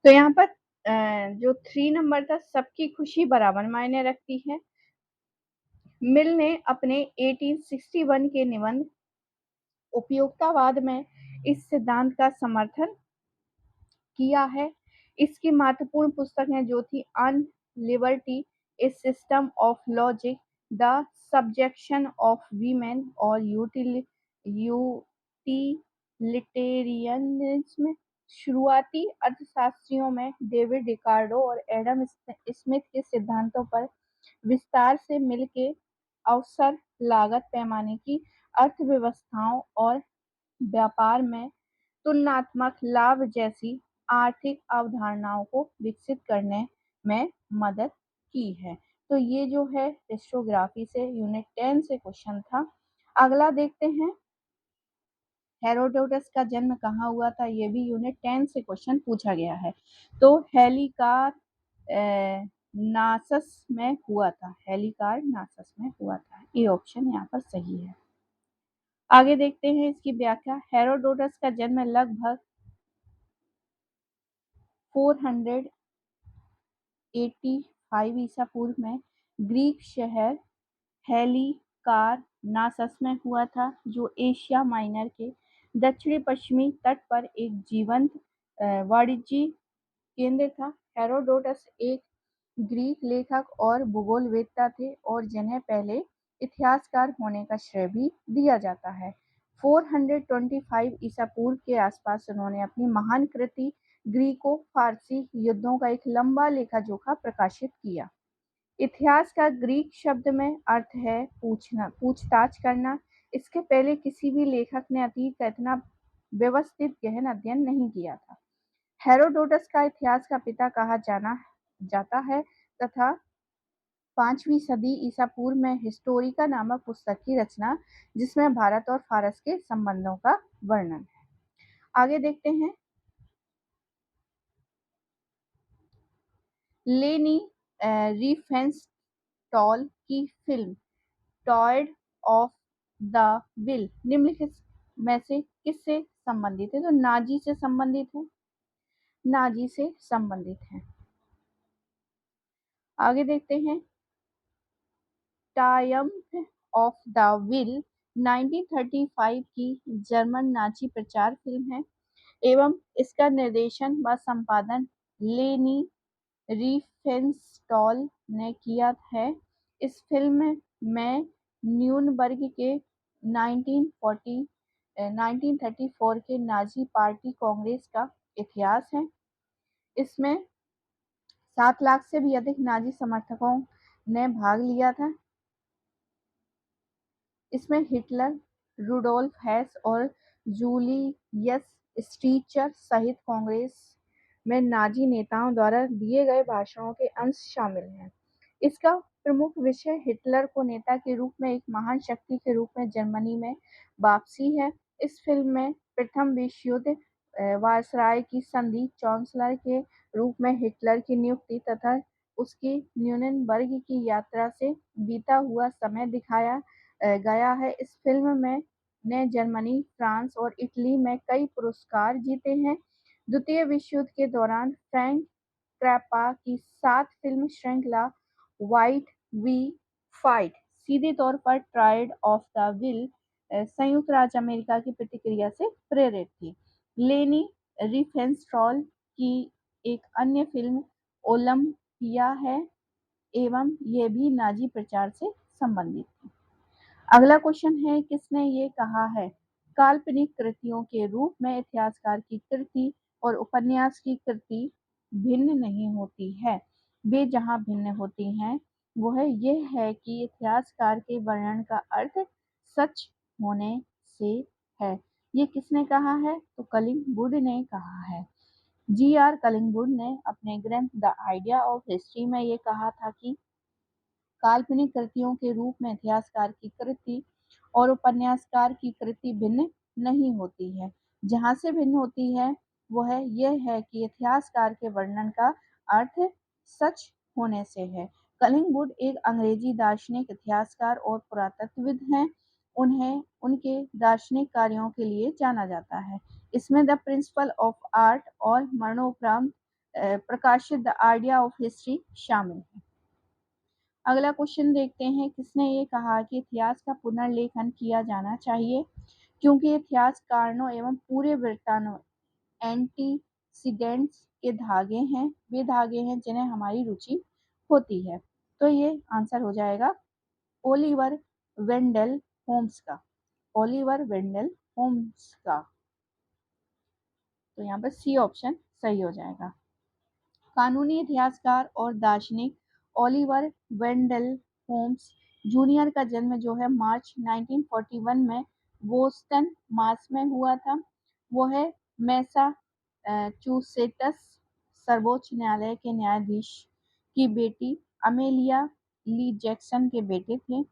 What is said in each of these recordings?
तो यहाँ पर जो 3 नंबर था, सबकी खुशी बराबर मायने रखती है। मिल ने अपने 1861 के निबंध उपयोगितावाद में इस सिद्धांत का समर्थन किया है। इसकी महत्वपूर्ण पुस्तकें जो थी on liberty, A system of logic, the subjection of women और यूटिलिटेरियनिज्म। शुरुआती अर्थशास्त्रियों में डेविड रिकार्डो और एडम स्मिथ के सिद्धांतों पर विस्तार से मिल के अवसर लागत पैमाने की अर्थव्यवस्थाओं और व्यापार में तुलनात्मक लाभ जैसी आर्थिक अवधारणाओं को विकसित करने में मदद की है। तो ये जो है हिस्टोग्राफी से यूनिट 10 से क्वेश्चन था। अगला देखते हैं, हेरोडोटस का जन्म कहाँ हुआ था, ये भी यूनिट 10 से क्वेश्चन पूछा गया है। तो हेलिकार नासस में हुआ था, हेलिकार नासस में हुआ था। ये ऑप्शन यहाँ पर सही है। आगे देखते हैं इसकी व्याख्या। हेरोडोटस का जन्म लगभग 485 ईसा पूर्व में ग्रीक शहर हेलिकार नासस में हुआ था, जो एशिया माइनर के दक्षिणी पश्चिमी तट पर एक जीवंत वाणिज्यिक केंद्र था। हेरोडोटस एक ग्रीक लेखक और भूगोलवेत्ता थे और जिन्हें पहले इतिहासकार होने का श्रेय भी दिया जाता है। 425 ईसा पूर्व के आसपास उन्होंने अपनी महान कृति ग्रीको फारसी युद्धों का एक लंबा लेखा जोखा प्रकाशित किया। इतिहास का ग्रीक शब्द में अर्थ है पूछना, पूछताछ करना। इसके पहले किसी भी लेखक ने अतीत का इतना व्यवस्थित गहन अध्ययन नहीं किया था। हेरोडोटस का इतिहास का पिता कहा जाना जाता है तथा 5वीं सदी ईसा पूर्व में हिस्टोरिका नामक पुस्तक की रचना, जिसमें भारत और फारस के संबंधों का वर्णन है। आगे देखते हैं, लेनी रिफेंस्टॉल की फिल्म टॉयड ऑफ द विल निम्नलिखित में से किससे संबंधित है? तो नाजी से संबंधित है, नाजी से संबंधित है। आगे देखते हैं, ट्रायम्फ ऑफ द विल 1935 की जर्मन नाची प्रचार फिल्म है एवं इसका निर्देशन व संपादन लेनी रिफेंस्टॉल ने किया है। इस फिल्म में न्यूनबर्ग के 1934 के नाजी पार्टी कांग्रेस का इतिहास है। इसमें 7 लाख से भी अधिक नाजी समर्थकों ने भाग लिया था। इसमें हिटलर, रुडोल्फ हेस और जूलियस स्टीचर सहित कांग्रेस में नाजी नेताओं द्वारा दिए गए भाषणों के अंश शामिल हैं। इसका प्रमुख विषय हिटलर को नेता के रूप में एक महान शक्ति के रूप में जर्मनी में वापसी है। इस फिल्म में प्रथम विश्व युद्ध, वायसराय की संधि, चांसलर के रूप में हिटलर की नियुक्ति तथा उसकी न्यूरेमबर्ग की यात्रा से बीता हुआ समय दिखाया गया है। इस फिल्म में ने जर्मनी, फ्रांस और इटली में कई पुरस्कार जीते हैं। द्वितीय विश्व युद्ध के दौरान फ्रैंक कैप्रा की 7 फिल्म श्रृंखला व्हाइट वी फाइट सीधे तौर पर ट्रायड ऑफ द विल संयुक्त राज्य अमेरिका की प्रतिक्रिया से प्रेरित थी। लेनी रिफेंस्टॉल की एक अन्य फिल्म ओलंपिया है एवं यह भी नाजी प्रचार से संबंधित थी। अगला क्वेश्चन है, किसने ये कहा है? काल्पनिक कृतियों के रूप में इतिहासकार की कृति और उपन्यास की कृति भिन्न नहीं होती है। वे जहाँ भिन्न होती हैं वह यह है कि इतिहासकार के वर्णन का अर्थ सच होने से है। ये किसने कहा है? तो कलिंगवुड ने कहा है। जी.आर. कलिंगवुड ने अपने ग्रंथ द आइडिया ऑफ हिस्ट्री में ये कहा था कि काल्पनिक कृतियों के रूप में इतिहासकार की कृति और उपन्यासकार की कृति भिन्न नहीं होती है। जहाँ से भिन्न होती है वह यह है कि इतिहासकार के वर्णन का अर्थ सच होने से है। कलिंगवुड एक अंग्रेजी दार्शनिक, इतिहासकार और पुरातत्वविद हैं। उन्हें उनके दार्शनिक कार्यों के लिए जाना जाता है। इसमें द प्रिंसिपल ऑफ आर्ट और मरणोपरांत प्रकाशित द आइडिया ऑफ हिस्ट्री शामिल है। अगला क्वेश्चन देखते हैं, किसने ये कहा कि इतिहास का पुनर्लेखन किया जाना चाहिए क्योंकि इतिहास कारणों एवं पूरे वृत्तांतों एंटीसीडेंट्स के धागे हैं, वे धागे हैं जिन्हें हमारी रुचि होती है। तो ये आंसर हो जाएगा ओलिवर वेंडल होम्स का, ओलिवर वेंडल होम्स का। तो यहाँ पर सी ऑप्शन सही हो जाएगा। कानूनी इतिहासकार और दार्शनिक ओलिवर वेंडल होम्स जूनियर का जन्म जो है मार्च 1941 में बोस्टन मास में हुआ था। वो है मैसाचुसेट्स सर्वोच्च न्यायालय के न्यायाधीश की बेटी अमेलिया ली जैक्सन के बेटे थे।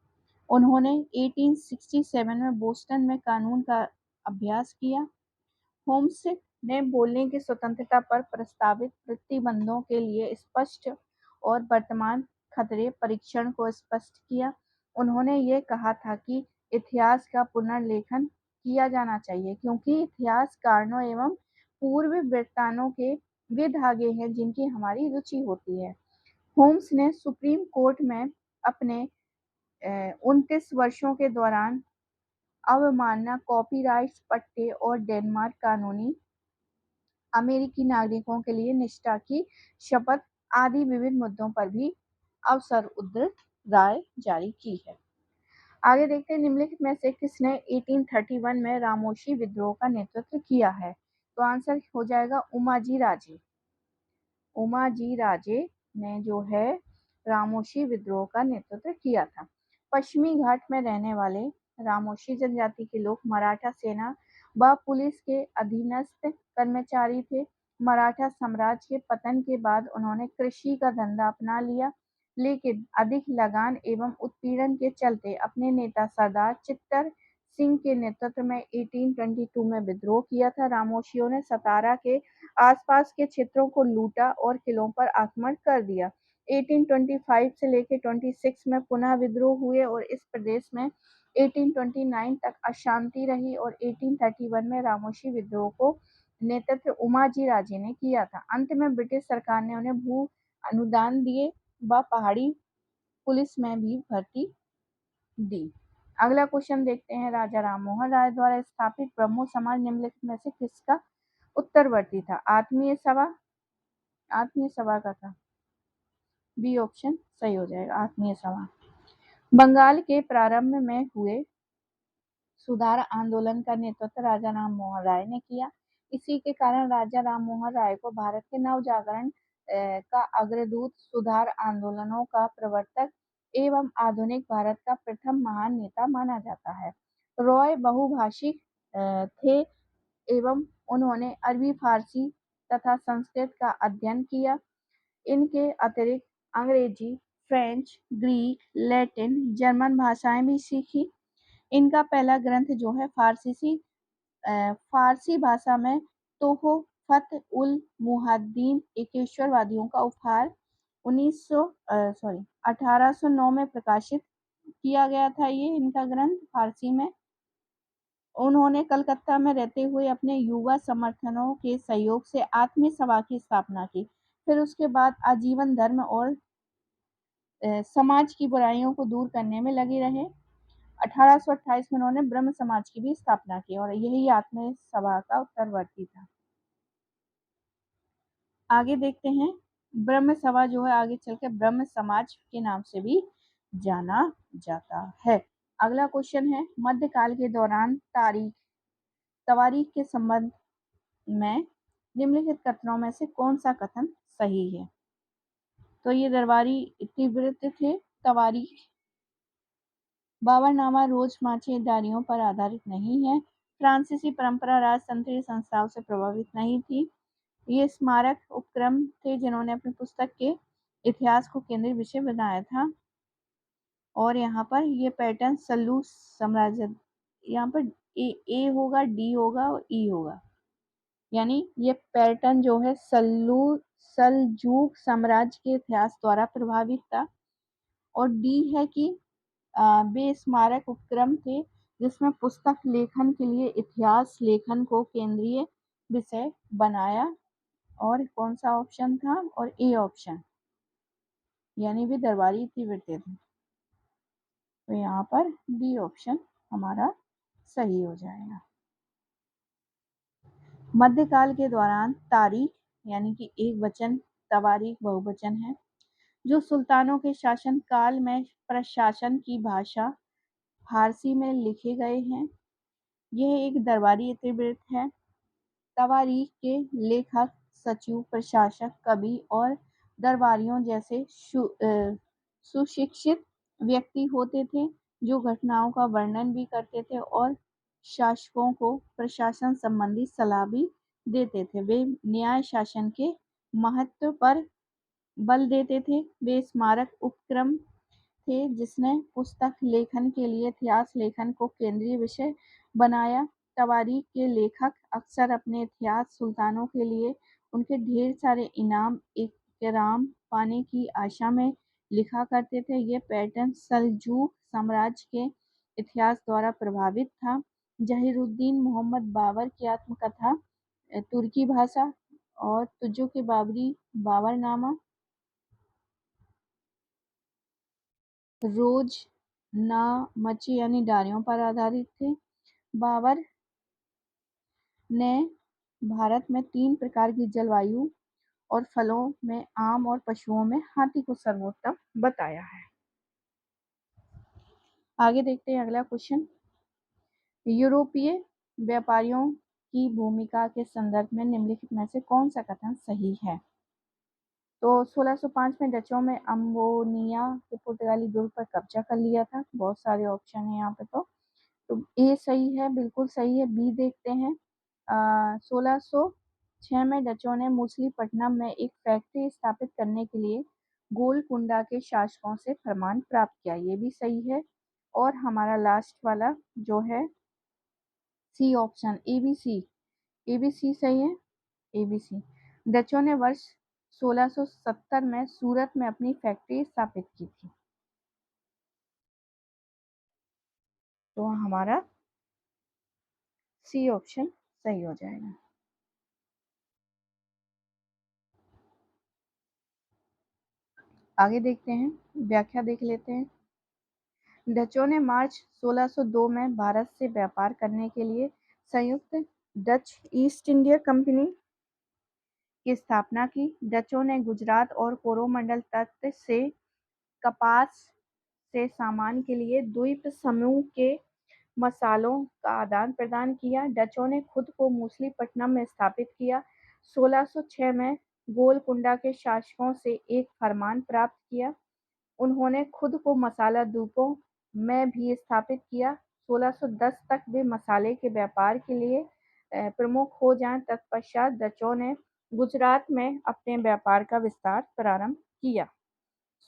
उन्होंने 1867 में बोस्टन में कानून का अभ्यास किया। होम्स ने बोलने की स्वतंत्रता पर प्रस्तावित प्रतिबंधों के लिए स्पष्ट और वर्तमान खतरे परीक्षण को स्पष्ट किया। उन्होंने ये कहा था कि इतिहास का पुनर्लेखन किया जाना चाहिए क्योंकि इतिहास कारणों एवं पूर्व वृत्तांतों के वे धागे हैं जिनकी हमारी रुचि होती है। होम्स ने सुप्रीम कोर्ट में अपने 29 वर्षों के दौरान अवमानना, कॉपीराइट पट्टे और डेनमार्क कानूनी अमेरिकी नागरिकों के लिए निष्ठा की शपथ आदि विविध मुद्दों पर भी अवसर उद्धृत राय जारी की है। आगे देखते हैं, निम्नलिखित में से किसने 1831 में रामोशी विद्रोह का नेतृत्व किया है? तो आंसर हो जाएगा उमाजी राजे। उमाजी राजे ने जो है रामोशी विद्रोह का नेतृत्व किया था। पश्चिमी घाट में रहने वाले रामोशी जनजाति के लोग मराठा सेना व पुलिस के अधीनस्थ कर्मचारी थे। मराठा साम्राज्य के पतन के बाद उन्होंने कृषि का धंधा अपना लिया, लेकिन अधिक लगान एवं उत्पीड़न के चलते अपने नेता सरदार चित्तर सिंह के नेतृत्व में 1822 में विद्रोह किया था। रामोशियों ने सतारा के आसपास के क्षेत्रों को लूटा और किलों पर आक्रमण कर दिया। 1825 से लेकर 26 में पुनः विद्रोह हुए और इस प्रदेश में 1829 तक अशांति रही और 1831 में रामोशी विद्रोह को नेतृत्व उमाजी राजे ने किया था। अंत में ब्रिटिश सरकार ने उन्हें भू अनुदान दिए व पहाड़ी पुलिस में भी भर्ती दी। अगला क्वेश्चन देखते हैं, राजा राममोहन राय द्वारा स्थापित ब्रह्मो समाज निम्नलिखित में से किसका उत्तरवर्ती था? आत्मीय सभा, आत्मीय सभा का था। बी ऑप्शन सही हो जाएगा, आत्मीय सभा। बंगाल के प्रारंभ में हुए सुधार आंदोलन का नेतृत्व राजा राममोहन राय ने किया। इसी के कारण राजा राममोहन राय को भारत के नवजागरण का अग्रदूत, सुधार आंदोलनों का प्रवर्तक एवं आधुनिक भारत का प्रथम महान नेता माना जाता है। रॉय बहुभाषिक थे एवं उन्होंने अरबी, फारसी तथा संस्कृत का अध्ययन किया। इनके अतिरिक्त अंग्रेजी, फ्रेंच, ग्रीक, लैटिन, जर्मन भाषाएं भी सीखी। इनका पहला ग्रंथ जो है फारसी भाषा में तोहफत उल मुहद्दीन एकेश्वरवादियों का उपहार 1809 में प्रकाशित किया गया था। ये इनका ग्रंथ फारसी में। उन्होंने कलकत्ता में रहते हुए अपने युवा समर्थनों के सहयोग से आत्मीय सभा की स्थापना की। फिर उसके बाद आजीवन धर्म और समाज की बुराइयों को दूर करने में लगे रहे। 1828 में उन्होंने ब्रह्म समाज की भी स्थापना की और यही आत्मीय सभा का उत्तरवर्ती था। आगे देखते हैं, ब्रह्म सभा जो है आगे चलकर ब्रह्म समाज के नाम से भी जाना जाता है। अगला क्वेश्चन है, मध्यकाल के दौरान तवारीख के संबंध में निम्नलिखित कथनों में से कौन सा कथन सही है? तो ये दरबारी तीव्रत थे। तवारीख बाबरनामा रोजमाचेदारियों पर आधारित नहीं है। फ्रांसीसी परंपरा राजतंत्रीय संस्थाओं से प्रभावित नहीं थी। ये स्मारक उपक्रम थे जिन्होंने अपनी पुस्तक के इतिहास को केंद्रीय विषय बनाया था। और यहाँ पर ये पैटर्न सल्लू साम्राज्य, यहाँ पर ए होगा, डी होगा और ई होगा, यानी ये पैटर्न जो है सल्जूक साम्राज्य के इतिहास द्वारा प्रभावित था। और डी है कि वे स्मारक उपक्रम थे जिसमें पुस्तक लेखन के लिए इतिहास लेखन को केंद्रीय विषय बनाया और कौन सा ऑप्शन था, और ए ऑप्शन, यानी भी दरबारी इतिवृत्ति थी। तो यहाँ पर डी ऑप्शन हमारा सही हो जाएगा। मध्यकाल के दौरान तारीख यानी कि एक वचन, तवारीख बहुवचन है, जो सुल्तानों के शासन काल में प्रशासन की भाषा फारसी में लिखे गए हैं। यह एक दरबारी इतिवृत्त है। तवारीख के लेखक सचिव, प्रशासक, कवि और दरबारियों जैसे सुशिक्षित व्यक्ति होते थे, जो घटनाओं का वर्णन भी करते थे और शासकों को प्रशासन संबंधी सलाह भी देते थे। वे न्याय शासन के महत्व पर बल देते थे। वे स्मारक उपक्रम थे जिसने पुस्तक लेखन के लिए इतिहास लेखन को केंद्रीय विषय बनाया। तवारीख के लेखक अक्सर अपने इतिहास सुल्तानों के लिए उनके ढेर सारे इनाम इकराम पाने की आशा में लिखा करते थे। यह पैटर्न सल्जूक साम्राज्य के इतिहास द्वारा प्रभावित था। जहीरुद्दीन मोहम्मद बाबर की आत्मकथा तुर्की भाषा और तुजो के बाबरी बाबरनामा रोजनामची यानी डायरियों पर आधारित थे। बाबर ने भारत में 3 प्रकार की जलवायु और फलों में आम और पशुओं में हाथी को सर्वोत्तम बताया है। आगे देखते हैं अगला क्वेश्चन। यूरोपीय व्यापारियों की भूमिका के संदर्भ में निम्नलिखित में से कौन सा कथन सही है? तो 1605 में डचों में अम्बोनिया के पुर्तगाली दुर्ग पर कब्जा कर लिया था। बहुत सारे ऑप्शन है यहाँ पे। तो ए सही है, बिल्कुल सही है। बी देखते हैं। 1606 में डचों ने मछलीपट्टनम में एक फैक्ट्री स्थापित करने के लिए गोलकुंडा के शासकों से फरमान प्राप्त किया। ये भी सही है। और हमारा लास्ट वाला जो है सी ऑप्शन, एबीसी, एबीसी सही है। एबीसी, डचों ने वर्ष 1670 में सूरत में अपनी फैक्ट्री स्थापित की थी। तो हमारा सी ऑप्शन सही हो जाएगा। आगे देखते हैं, व्याख्या देख लेते हैं। डचों ने मार्च 1602 में भारत से व्यापार करने के लिए संयुक्त डच ईस्ट इंडिया कंपनी की स्थापना की। डचों ने गुजरात और कोरोमंडल तट से कपास से सामान के लिए द्वीप समूह के मसालों का आदान प्रदान किया। डचों ने खुद को मछलीपट्टनम में स्थापित किया। 1606 में गोलकुंडा के शासकों से एक फरमान प्राप्त किया। उन्होंने खुद को मसाला द्वीपों में भी स्थापित किया। 1610 तक वे मसाले के व्यापार के लिए प्रमुख हो जाएं। तत्पश्चात डचों ने गुजरात में अपने व्यापार का विस्तार प्रारंभ किया।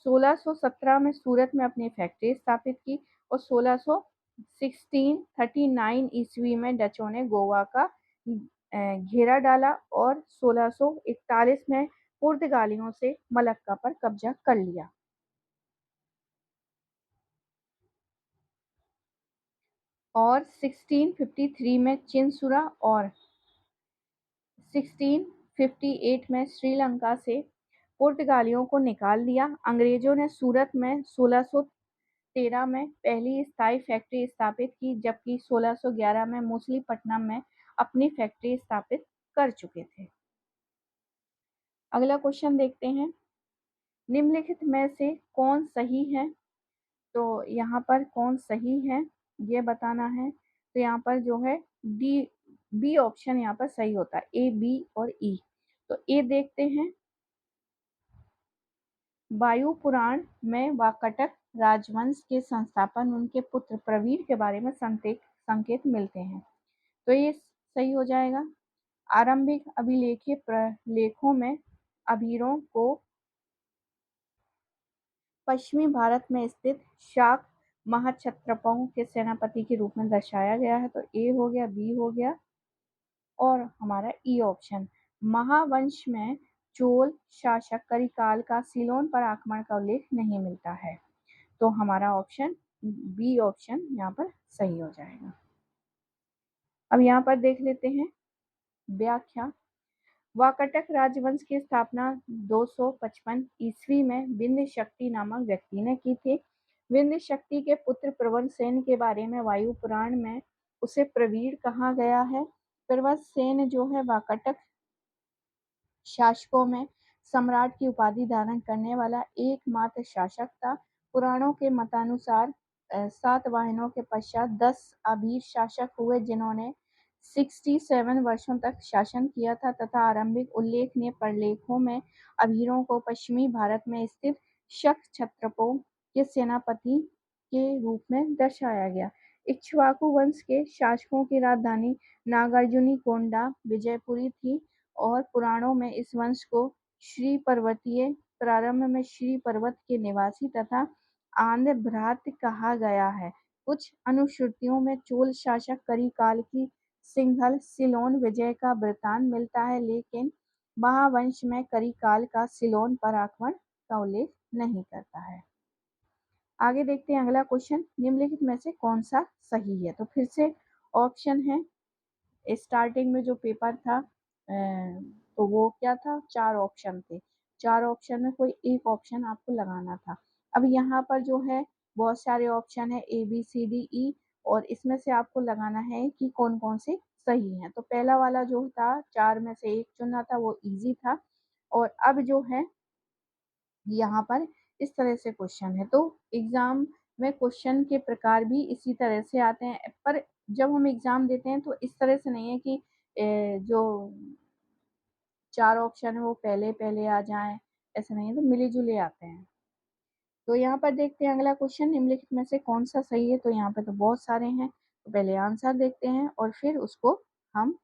1617 में सूरत में अपनी फैक्ट्री स्थापित की और 1639 ईस्वी में डचों ने गोवा का घेरा डाला और 1641 में पुर्तगालियों से मलक्का पर कब्जा कर लिया। और 1653 में चिनसुरा और 1658 में श्रीलंका से पुर्तगालियों को निकाल दिया। अंग्रेजों ने सूरत में 1613 में पहली स्थायी फैक्ट्री स्थापित की, जबकि 1611 में मछलीपट्टनम में अपनी फैक्ट्री स्थापित कर चुके थे। अगला क्वेश्चन देखते हैं, निम्नलिखित में से कौन सही है? तो यहाँ पर कौन सही है ये बताना है। तो यहाँ पर जो है बी ऑप्शन यहाँ पर सही होता है, ए, बी और ई। तो ए देखते हैं। वायु पुराण में वाकटक राजवंश के संस्थापन उनके पुत्र प्रवीर के बारे में संकेत मिलते हैं। तो ये सही हो जाएगा। आरंभिक अभिलेखीय प्रलेखों में अभीरों को पश्चिमी भारत में स्थित शाक महाक्षत्रपों के सेनापति के रूप में दर्शाया गया है। तो ए हो गया, बी हो गया और हमारा ई ऑप्शन। महावंश में चोल शासक करिकाल का सीलोन पर आक्रमण का उल्लेख नहीं मिलता है। तो हमारा ऑप्शन बी ऑप्शन यहाँ पर सही हो जाएगा। अब यहाँ पर देख लेते हैं व्याख्या। वाकाटक राजवंश की स्थापना 255 ईस्वी में विंध्य शक्ति नामक व्यक्ति ने की थी। विंध्य शक्ति के पुत्र प्रवरसेन के बारे में वायु पुराण में उसे प्रवीर कहा गया है। प्रवरसेन जो है वाकाटक शासकों में सम्राट की उपाधि धारण करने वाला एकमात्र शासक था। पुराणों के मतानुसार 7 के पश्चात 10 अभीर शासक हुए जिन्होंने 67 वर्षों तक शासन किया था तथा आरंभिक उल्लेखनीय प्रलेखों में अभीरों को पश्चिमी भारत में स्थित शक क्षत्रपों के सेनापति के रूप में दर्शाया गया। इक्ष्वाकु वंश के शासकों की राजधानी नागार्जुनी कोंडा विजयपुरी थी और पुराणों में इस वंश को श्री पर्वतीय प्रारंभ में श्री पर्वत के निवासी तथा आंध्र भ्रात कहा गया है। कुछ अनुश्रुतियों में चोल शासक करिकाल की सिंघल सिलोन विजय का वृतांत मिलता है, लेकिन महावंश में करिकाल का सिलोन पर आक्रमण का उल्लेख नहीं करता है। आगे देखते हैं अगला क्वेश्चन, निम्नलिखित में से कौन सा सही है। तो फिर से ऑप्शन है, स्टार्टिंग में जो पेपर था तो वो क्या था, 4 ऑप्शन थे। 4 ऑप्शन में कोई एक ऑप्शन आपको लगाना था। अब यहाँ पर जो है बहुत सारे ऑप्शन है ABCDE और इसमें से आपको लगाना है कि कौन कौन से सही हैं। तो पहला वाला जो था 4 में से एक चुनना था, वो इजी था। और अब जो है यहाँ पर इस तरह से क्वेश्चन है, तो एग्जाम में क्वेश्चन के प्रकार भी इसी तरह से आते हैं, पर जब हम एग्जाम देते हैं तो इस तरह से नहीं है कि जो 4 ऑप्शन है वो पहले पहले आ जाएं, ऐसा नहीं है, तो मिले जुले आते हैं। तो यहाँ पर देखते हैं अगला क्वेश्चन, निम्नलिखित में से कौन सा सही है। तो यहाँ पे तो बहुत सारे हैं, तो पहले आंसर देखते हैं और फिर उसको हम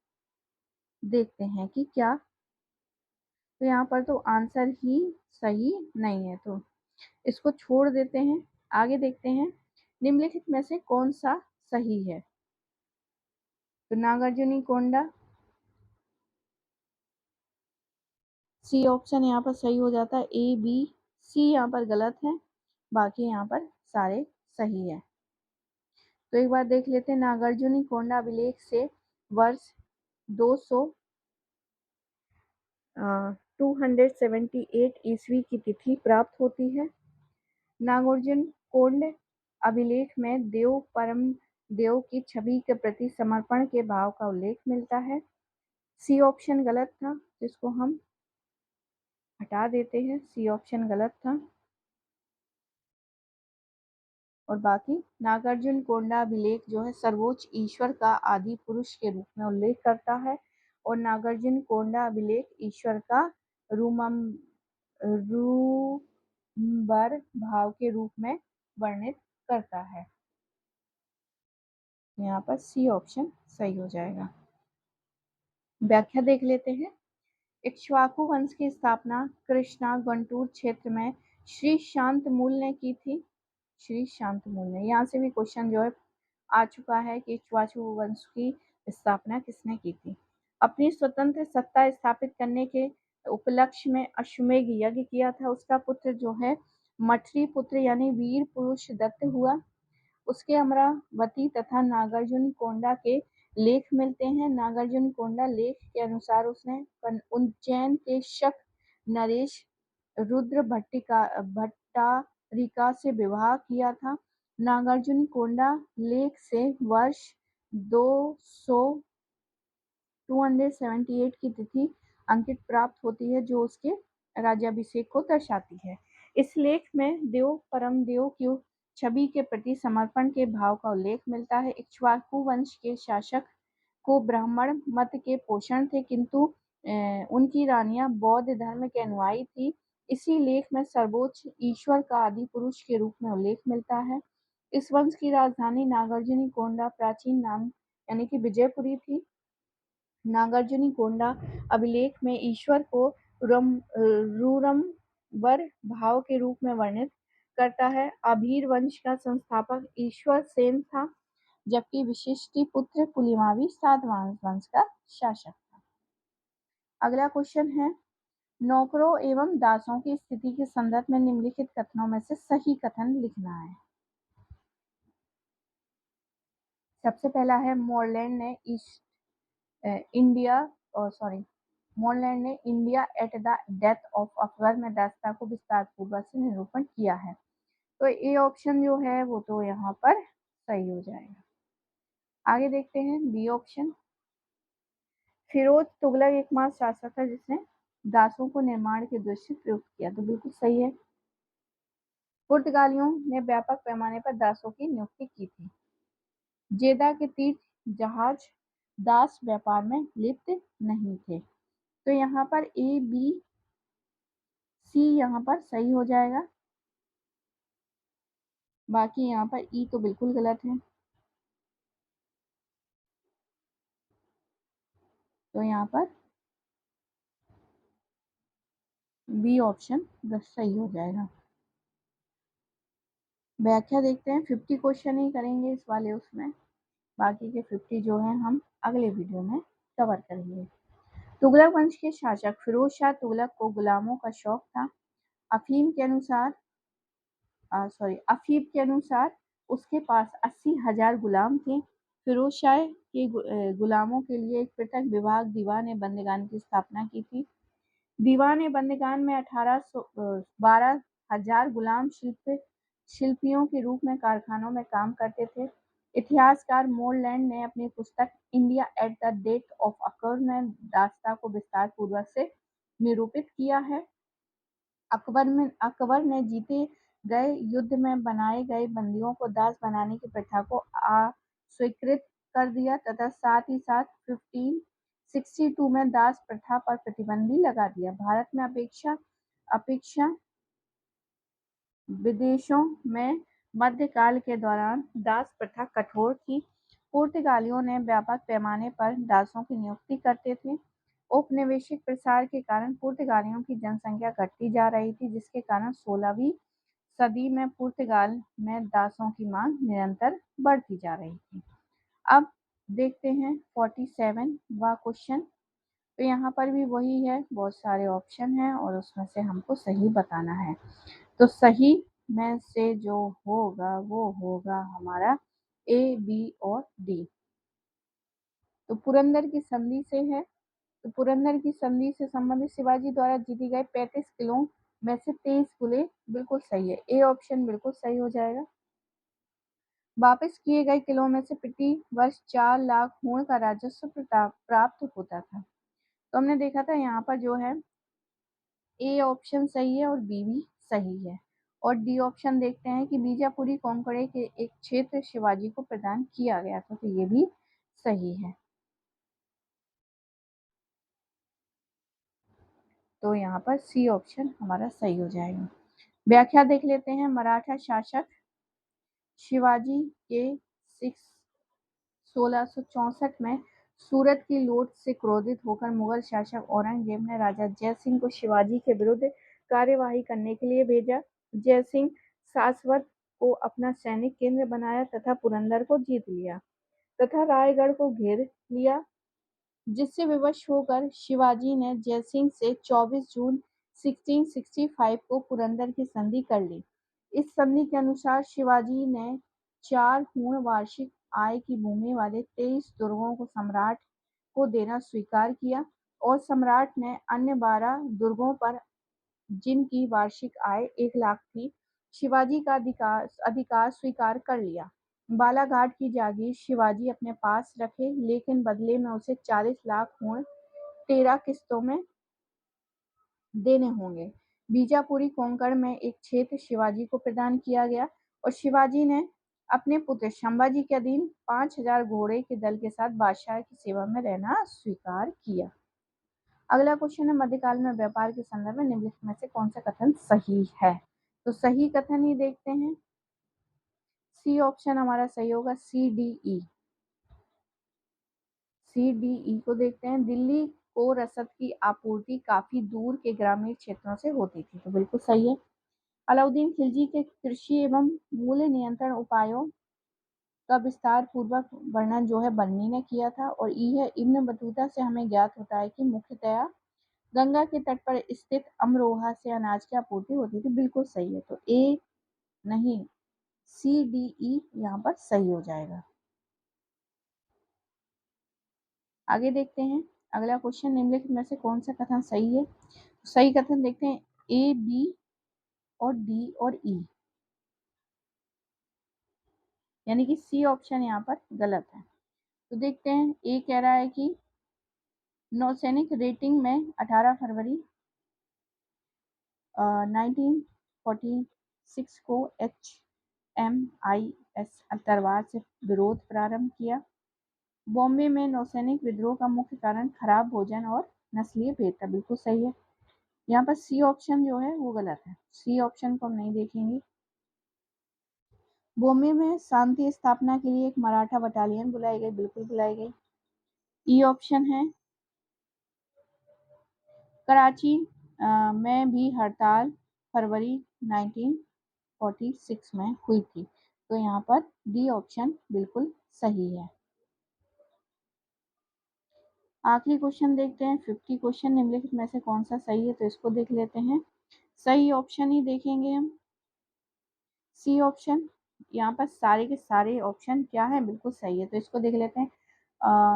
देखते हैं कि क्या। तो यहाँ पर तो आंसर ही सही नहीं है, तो इसको छोड़ देते हैं। आगे देखते हैं निम्नलिखित में से कौन सा सही है। तो नागार्जुनी कोंडा, सी ऑप्शन यहाँ पर सही हो जाता है। ABC यहाँ पर गलत है, बाकी यहाँ पर सारे सही है। तो एक बार देख लेते हैं, नागार्जुनी कोंडा अभिलेख से वर्ष 200 278 ईस्वी की तिथि प्राप्त होती है। नागार्जुन कोंड अभिलेख में देव परम देव की छवि के प्रति समर्पण के भाव का उल्लेख मिलता है। सी ऑप्शन गलत था, जिसको हम हटा देते हैं, सी ऑप्शन गलत था। और बाकी नागार्जुन कोंडा अभिलेख जो है सर्वोच्च ईश्वर का आदि पुरुष के रूप में उल्लेख करता है और नागार्जुन कोंडा अभिलेख ईश्वर का रूमबर भाव के रूप में वर्णित करता है। यहाँ पर सी ऑप्शन सही हो जाएगा। व्याख्या देख लेते हैं। इक्ष्वाकु वंश की स्थापना कृष्णा गुंटूर क्षेत्र में श्री शांतमूल ने की थी। श्री शांतमूल ने, यहाँ से भी क्वेश्चन जो है आ चुका है कि इक्ष्वाकु वंश की स्थापना किसने की थी। अपनी स्वतंत्र सत्ता स्थापित करने के उपलक्ष्य में अश्वमेघ यज्ञ किया था। उसका पुत्र जो है मठरी पुत्र यानी वीर पुरुष दत्त हुआ। उसके अमरावती तथा नागार्जुन कोंडा के लेख मिलते हैं। नागार्जुन कोंडा लेख के अनुसार उसने उज्जैन के शक नरेश रुद्र भट्टारिका से विवाह किया था। नागार्जुन कोंडा लेख से वर्ष 200 278 की तिथि अंकित प्राप्त होती है, जो उसके राज्याभिषेक को दर्शाती है। इस लेख में देव परम देव की छवि के प्रति समर्पण के भाव का उल्लेख मिलता है। इक्ष्वाकु वंश के शासक को ब्राह्मण मत के पोषण थे, किंतु उनकी रानियां बौद्ध धर्म के अनुयायी थी। इसी लेख में सर्वोच्च ईश्वर का आदि पुरुष के रूप में उल्लेख मिलता है। इस वंश की राजधानी नागार्जुनी कोंडा प्राचीन नाम यानी कि विजयपुरी थी। नागार्जुनी कोंडा अभिलेख में ईश्वर को रूरमवर भाव के रूप में वर्णित करता है। अभीर वंश का संस्थापक ईश्वर सेन था, जबकि विशिष्टि पुत्र पुलिमावी सातवाहन वंश का शासक था। अगला क्वेश्चन है, नौकरों एवं दासों की स्थिति के संदर्भ में निम्नलिखित कथनों में से सही कथन लिखना है। सबसे पहला है, मोरलैंड ने ईस्ट इंडिया मोरलैंड ने India at the death of Akbar में दास्ता को विस्तार पूर्वक से निरूपण किया है। तो ए ऑप्शन जो है वो तो यहाँ पर सही हो जाएगा। आगे देखते हैं बी ऑप्शन। फिरोज तुगलक एकमात्र शासक था जिसने दासों को निर्माण के उद्देश्य से प्रयुक्त किया, तो बिल्कुल सही है। पुर्तगालियों ने व्यापक पैमाने पर दासों की नियुक्ति की थी। जेदा के तीर्थ जहाज दास व्यापार में लिप्त नहीं थे। तो यहाँ पर ए बी सी यहाँ पर सही हो जाएगा, बाकी यहाँ पर ई तो बिल्कुल गलत है। तो यहाँ पर बी ऑप्शन सही हो जाएगा। व्याख्या देखते हैं। 50 क्वेश्चन ही करेंगे इस वाले उसमें, बाकी के 50 जो है हम अगले वीडियो में कवर करेंगे। तुगलक वंश के शासक फिरोज शाह तुगलक को गुलामों का शौक था। अफीम के अनुसार अफीफ के अनुसार उसके पास 80,000 गुलाम थे। फिरोज शाह के गुलामों के लिए एक पृथक विभाग दीवान बंदगान की स्थापना की थी। दीवान बंदगान में 12,000 गुलाम शिल्पियों के रूप में कारखानों में काम करते थे। इतिहासकार मोरलैंड ने अपनी पुस्तक India at the death of Akbar में दास्ता को विस्तार पूर्वक से निरूपित किया है। अकबर ने जीते गए युद्ध में बनाए गए बंदियों को दास बनाने की प्रथा को अस्वीकृत कर दिया तथा साथ ही साथ 1562 में दास प्रथा पर प्रतिबंध भी लगा दिया। भारत में अपेक्षा विदेशों में मध्यकाल के दौरान दास प्रथा कठोर थी। पुर्तगालियों ने व्यापक पैमाने पर दासों की नियुक्ति करते थे। औपनिवेशिक प्रसार के कारण पुर्तगालियों की जनसंख्या घटती जा रही थी, जिसके कारण 16वीं सदी में पुर्तगाल में दासों की मांग निरंतर बढ़ती जा रही थी। अब देखते हैं 47वां क्वेश्चन। तो यहाँ पर भी वही है, बहुत सारे ऑप्शन हैं और उसमें से हमको सही बताना है। तो सही में से जो होगा वो होगा हमारा ए, बी और डी। तो पुरंदर की संधि से है। तो पुरंदर की संधि से संबंधित शिवाजी द्वारा जीती गई 35 किलों में से 23 किले बिल्कुल सही है। ए ऑप्शन बिल्कुल सही हो जाएगा। वापस किए गए किलों में से प्रति वर्ष 4 लाख होड़ का राजस्व प्राप्त होता था। तो हमने देखा था यहाँ पर जो है ए ऑप्शन सही है और बी भी सही है। और डी ऑप्शन देखते हैं कि बीजापुरी कोंकणे के एक क्षेत्र शिवाजी को प्रदान किया गया था, तो ये भी सही है। तो यहाँ पर सी ऑप्शन हमारा सही हो जाएगा। व्याख्या देख लेते हैं। मराठा शासक शिवाजी के 1664 में सूरत की लूट से क्रोधित होकर मुगल शासक औरंगजेब ने राजा जय सिंह को शिवाजी के विरुद्ध कार्यवाही करने के लिए भेजा। जय सिंह सासवत को अपना सैनिक केंद्र बनाया तथा पुरंदर को जीत लिया तथा रायगढ़ को घेर लिया, जिससे विवश होकर शिवाजी ने जयसिंह से 24 जून 1665 को पुरंदर की संधि कर ली। इस संधि के अनुसार शिवाजी ने 4 पूर्ण वार्षिक आय की भूमि वाले 23 दुर्गों को सम्राट को देना स्वीकार किया और सम्राट ने अन्य 12 दुर्गों पर, जिनकी वार्षिक आय 1 लाख थी, शिवाजी का अधिकार स्वीकार कर लिया। बालाघाट की जागीर शिवाजी अपने पास रखे, लेकिन बदले में उसे 40 लाख होड़ 13 किस्तों में देने होंगे। बीजापुरी कोंकण में एक क्षेत्र शिवाजी को प्रदान किया गया और शिवाजी ने अपने पुत्र संभाजी के अधीन 5,000 घोड़े के दल के साथ बादशाह की सेवा में रहना स्वीकार किया। अगला क्वेश्चन है, मध्यकाल में व्यापार के संदर्भ में निम्नलिखित में से कौन सा कथन सही है? तो सही कथन ही देखते हैं। सी ऑप्शन हमारा सही होगा। सी डी ई को देखते हैं। दिल्ली को रसद की आपूर्ति काफी दूर के ग्रामीण क्षेत्रों से होती थी, तो बिल्कुल सही है। अलाउद्दीन खिलजी के कृषि एवं मूल्य नियंत्रण उपायों का विस्तार पूर्वक वर्णन जो है बन्नी ने किया था। और ई है, इब्न बतूता से हमें ज्ञात होता है कि मुख्यतया गंगा के तट पर स्थित अमरोहा से अनाज की आपूर्ति होती थी, बिल्कुल सही है। तो ए नहीं, सी डी ई यहाँ पर सही हो जाएगा। आगे देखते हैं। अगला क्वेश्चन, निम्नलिखित में से कौन सा कथन सही है? सही कथन देखते हैं, ए, बी और डी और ई, यानी कि सी ऑप्शन यहाँ पर गलत है। तो देखते हैं, ए कह रहा है कि नौसैनिक रेटिंग में 18 फरवरी 1946 को HMIS तलवार से विरोध प्रारंभ किया। बॉम्बे में नौसैनिक विद्रोह का मुख्य कारण खराब भोजन और नस्लीय भेद था। बिल्कुल सही है। यहाँ पर सी ऑप्शन जो है वो गलत है, सी ऑप्शन को हम नहीं देखेंगे। बॉम्बे में शांति स्थापना के लिए एक मराठा बटालियन बुलाई गई। बिल्कुल बुलाई गई। ई ऑप्शन है। कराची में भी हड़ताल फरवरी 1946 में हुई थी। तो यहाँ पर डी ऑप्शन बिल्कुल सही है। आखिरी क्वेश्चन देखते हैं, 50 क्वेश्चन, निम्नलिखित में से कौन सा सही है? तो इसको देख लेते हैं। सही ऑप्शन ही देखेंगे हम, सी ऑप्शन। यहाँ पर सारे के सारे ऑप्शन क्या है? बिल्कुल सही है। तो इसको देख लेते हैं।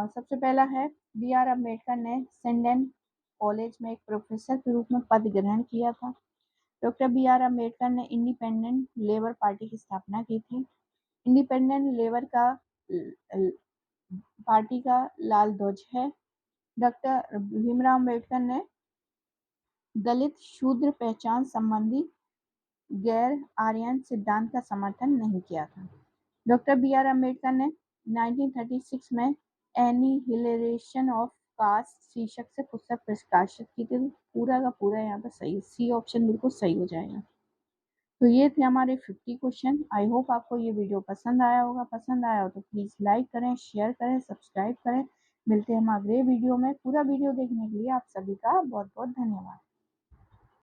सबसे पहला है, बी आर अम्बेडकर ने सेंडेन कॉलेज में एक प्रोफेसर के रूप में पद ग्रहण किया था। डॉक्टर बी आर अम्बेडकर ने इंडिपेंडेंट लेबर पार्टी की स्थापना की थी। इंडिपेंडेंट लेबर का पार्टी का लाल ध्वज है। डॉक्टर भीमराव अम्बेडकर ने दलित शूद्र पहचान संबंधी गैर आर्यन सिद्धांत का समर्थन नहीं किया था। डॉक्टर बी आर अम्बेडकर ने 1936 में एनिहिलेशन ऑफ कास्ट शीर्षक से पुस्तक प्रकाशित की थी। पूरा का पूरा यहाँ पर सही, सी ऑप्शन बिल्कुल सही हो जाएगा। तो ये थे हमारे 50 क्वेश्चन। आई होप आपको ये वीडियो पसंद आया होगा। पसंद आया हो तो प्लीज़ लाइक करें, शेयर करें, सब्सक्राइब करें। मिलते हैं हम अगले वीडियो में। पूरा वीडियो देखने के लिए आप सभी का बहुत बहुत धन्यवाद।